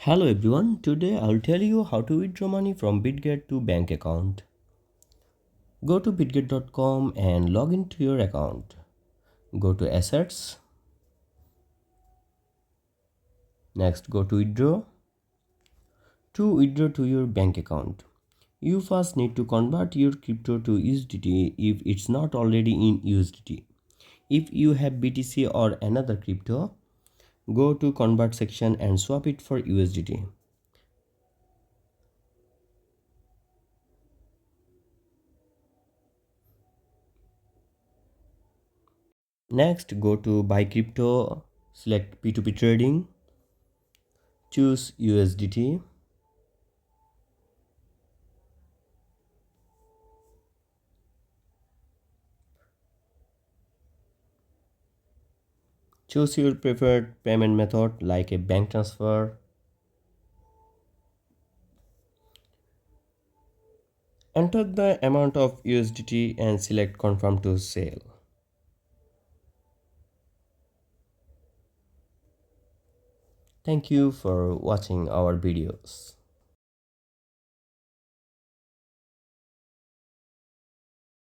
Hello everyone, today I'll tell you how to withdraw money from Bitget to bank account. Go to bitget.com and log into your account. Go to assets. Next go to withdraw. To withdraw to your bank account, you first need to convert your crypto to USDT if it's not already in USDT. If you have BTC or another crypto, go to convert section and swap it for USDT. Next go to buy crypto, select P2P trading, choose USDT. Choose your preferred payment method like a bank transfer. Enter the amount of USDT and select confirm to sale. Thank you for watching our videos.